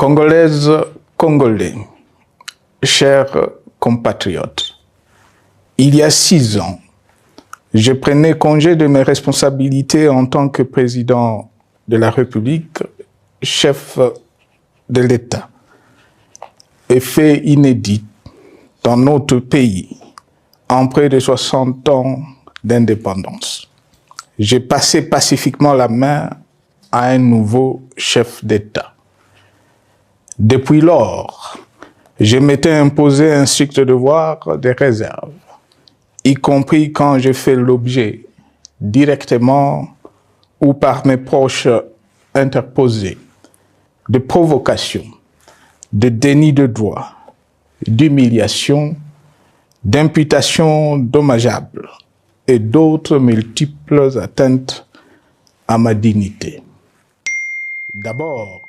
Congolaises, Congolais, chers compatriotes, il y a 6 ans, je prenais congé de mes responsabilités en tant que président de la République, chef de l'État. Et fait inédit dans notre pays, en près de 60 ans d'indépendance. J'ai passé pacifiquement la main à un nouveau chef d'État. Depuis lors, je m'étais imposé un strict devoir de réserve, y compris quand j'ai fait l'objet, directement ou par mes proches interposés, de provocations, de déni de droit, d'humiliation, d'imputations dommageables et d'autres multiples atteintes à ma dignité. D'abord,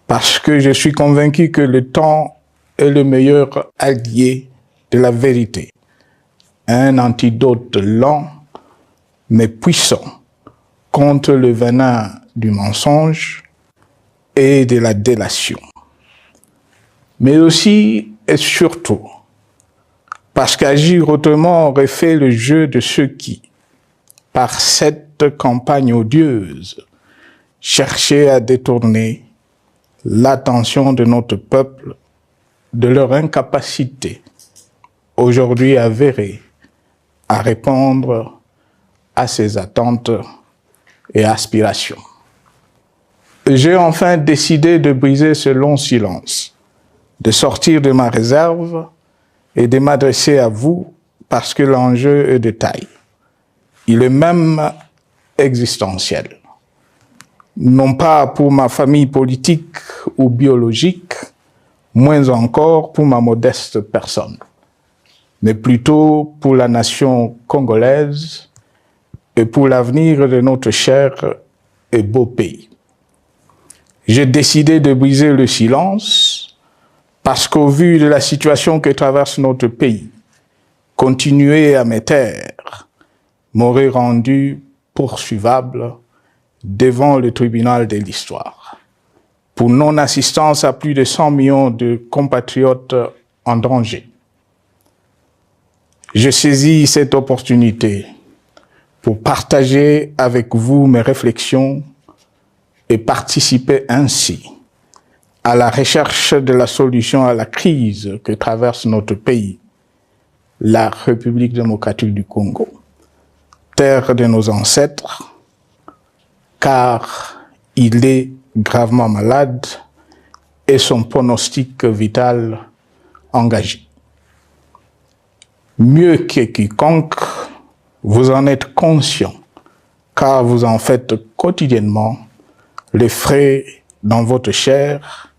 parce que je suis convaincu que le temps est le meilleur allié de la vérité, un antidote lent mais puissant contre le venin du mensonge et de la délation. Mais aussi et surtout, parce qu'agir autrement aurait fait le jeu de ceux qui, par cette campagne odieuse, cherchaient à détourner l'attention de notre peuple de leur incapacité, aujourd'hui avérée, à répondre à ses attentes et aspirations. J'ai enfin décidé de briser ce long silence, de sortir de ma réserve et de m'adresser à vous parce que l'enjeu est de taille. Il est même existentiel. Non pas pour ma famille politique ou biologique, moins encore pour ma modeste personne, mais plutôt pour la nation congolaise et pour l'avenir de notre cher et beau pays. J'ai décidé de briser le silence parce qu'au vu de la situation que traverse notre pays, continuer à me taire m'aurait rendu poursuivable devant le tribunal de l'histoire, pour non-assistance à plus de 100 millions de compatriotes en danger. Je saisis cette opportunité pour partager avec vous mes réflexions et participer ainsi à la recherche de la solution à la crise que traverse notre pays, la République démocratique du Congo, terre de nos ancêtres, car il est gravement malade et son pronostic vital engagé. Mieux que quiconque, vous en êtes conscient, car vous en faites quotidiennement les frais dans votre chair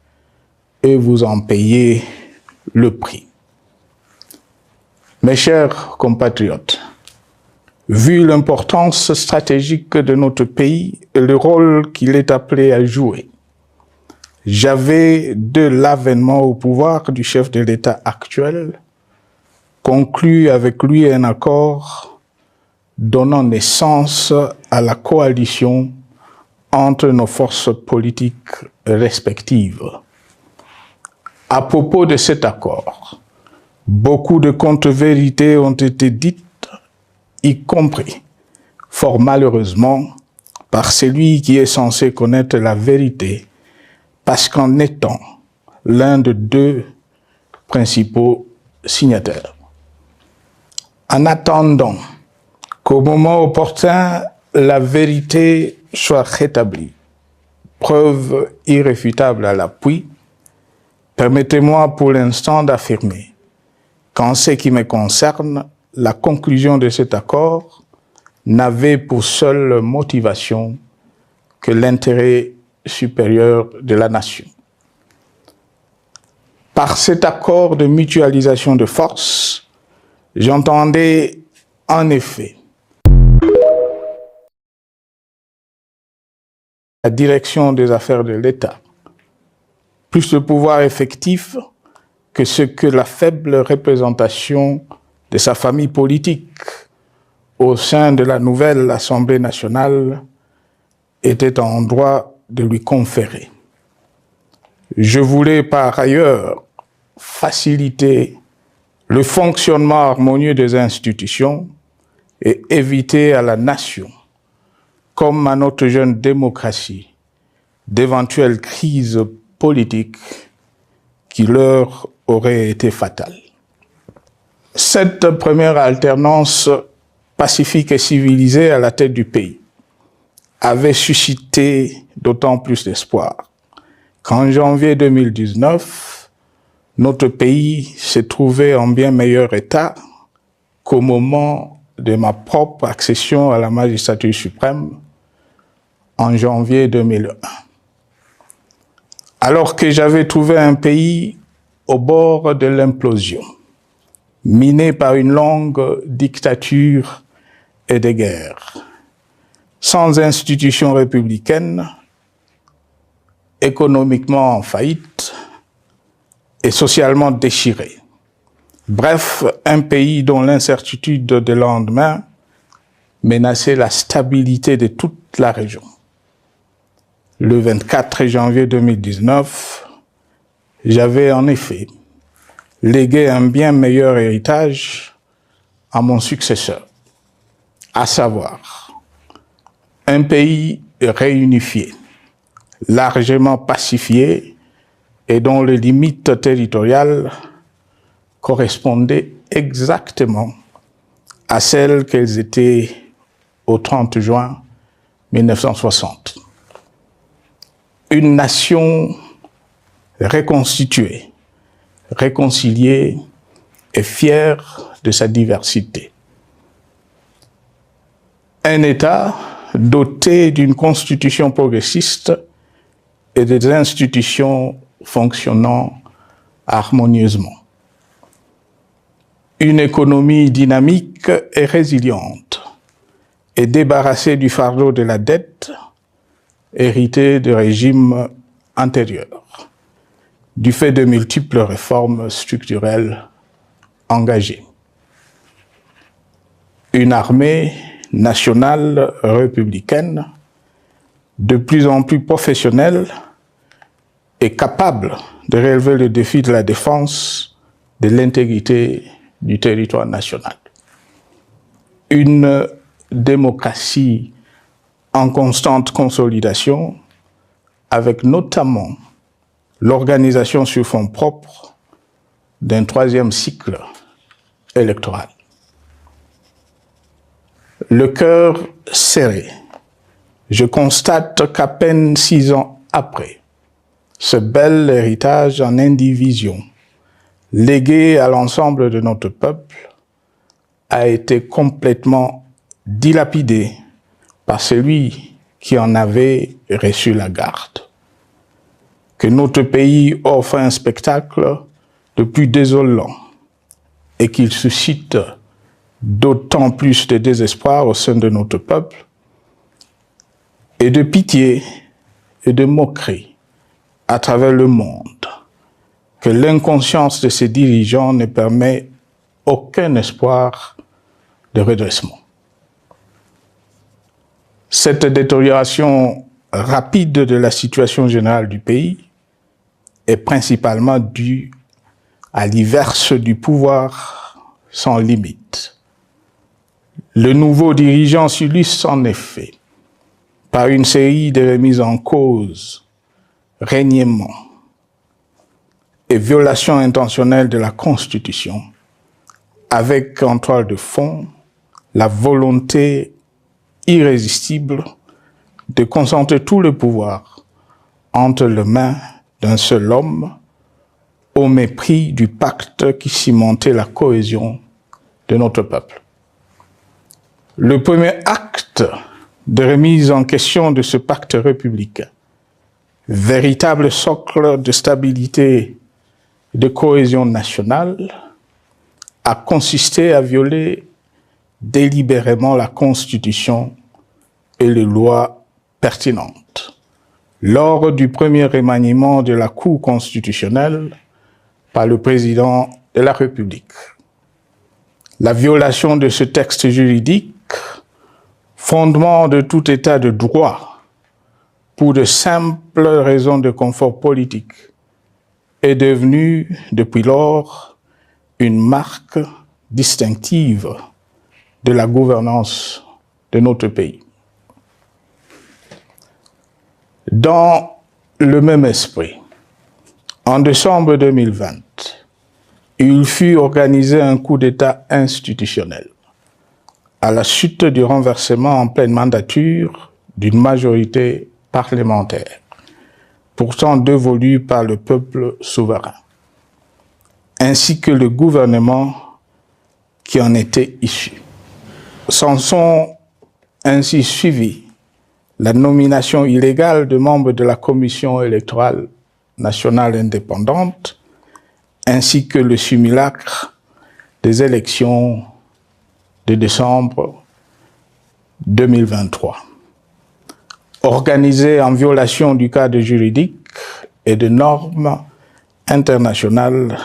et vous en payez le prix. Mes chers compatriotes, vu l'importance stratégique de notre pays et le rôle qu'il est appelé à jouer, j'avais, de l'avènement au pouvoir du chef de l'État actuel, conclu avec lui un accord donnant naissance à la coalition entre nos forces politiques respectives. À propos de cet accord, beaucoup de contre-vérités ont été dites, y compris, fort malheureusement, par celui qui est censé connaître la vérité, parce qu'en étant l'un des 2 principaux signataires. En attendant qu'au moment opportun, la vérité soit rétablie, preuve irréfutable à l'appui, permettez-moi pour l'instant d'affirmer qu'en ce qui me concerne, la conclusion de cet accord n'avait pour seule motivation que l'intérêt supérieur de la nation. Par cet accord de mutualisation de forces, j'entendais en effet la direction des affaires de l'État, plus de pouvoir effectif que ce que la faible représentation de sa famille politique au sein de la nouvelle Assemblée nationale était en droit de lui conférer. Je voulais par ailleurs faciliter le fonctionnement harmonieux des institutions et éviter à la nation, comme à notre jeune démocratie, d'éventuelles crises politiques qui leur auraient été fatales. Cette première alternance pacifique et civilisée à la tête du pays avait suscité d'autant plus d'espoir qu'en janvier 2019, notre pays s'est trouvé en bien meilleur état qu'au moment de ma propre accession à la magistrature suprême en janvier 2001. Alors que j'avais trouvé un pays au bord de l'implosion, miné par une longue dictature et des guerres, sans institutions républicaines, économiquement en faillite et socialement déchiré. Bref, un pays dont l'incertitude de lendemain menaçait la stabilité de toute la région. Le 24 janvier 2019, j'avais en effet légué un bien meilleur héritage à mon successeur, à savoir un pays réunifié, largement pacifié et dont les limites territoriales correspondaient exactement à celles qu'elles étaient au 30 juin 1960. Une nation reconstituée, réconciliée et fière de sa diversité. Un État doté d'une constitution progressiste et des institutions fonctionnant harmonieusement. Une économie dynamique et résiliente et débarrassée du fardeau de la dette hérité de régimes antérieurs, du fait de multiples réformes structurelles engagées. Une armée nationale républicaine de plus en plus professionnelle et capable de relever le défi de la défense de l'intégrité du territoire national. Une démocratie en constante consolidation, avec notamment l'organisation sur fonds propres d'un troisième cycle électoral. Le cœur serré, je constate qu'à peine 6 ans après, ce bel héritage en indivision, légué à l'ensemble de notre peuple, a été complètement dilapidé par celui qui en avait reçu la garde. Que notre pays offre un spectacle de plus désolant et qu'il suscite d'autant plus de désespoir au sein de notre peuple et de pitié et de moquerie à travers le monde, que l'inconscience de ses dirigeants ne permet aucun espoir de redressement. Cette détérioration rapide de la situation générale du pays est principalement due à l'inverse du pouvoir sans limite. Le nouveau dirigeant s'illustre en effet par une série de remises en cause, reniements et violations intentionnelles de la Constitution, avec en toile de fond la volonté irrésistible de concentrer tout le pouvoir entre les mains d'un seul homme, au mépris du pacte qui cimentait la cohésion de notre peuple. Le premier acte de remise en question de ce pacte républicain, véritable socle de stabilité et de cohésion nationale, a consisté à violer délibérément la Constitution et les lois pertinentes lors du premier remaniement de la Cour constitutionnelle par le président de la République. La violation de ce texte juridique, fondement de tout état de droit, pour de simples raisons de confort politique est devenue depuis lors une marque distinctive de la gouvernance de notre pays. Dans le même esprit, en décembre 2020, il fut organisé un coup d'État institutionnel à la suite du renversement en pleine mandature d'une majorité parlementaire, pourtant dévolue par le peuple souverain, ainsi que le gouvernement qui en était issu. S'en sont ainsi suivis la nomination illégale de membres de la Commission électorale nationale indépendante, ainsi que le simulacre des élections de décembre 2023, organisées en violation du cadre juridique et de normes internationales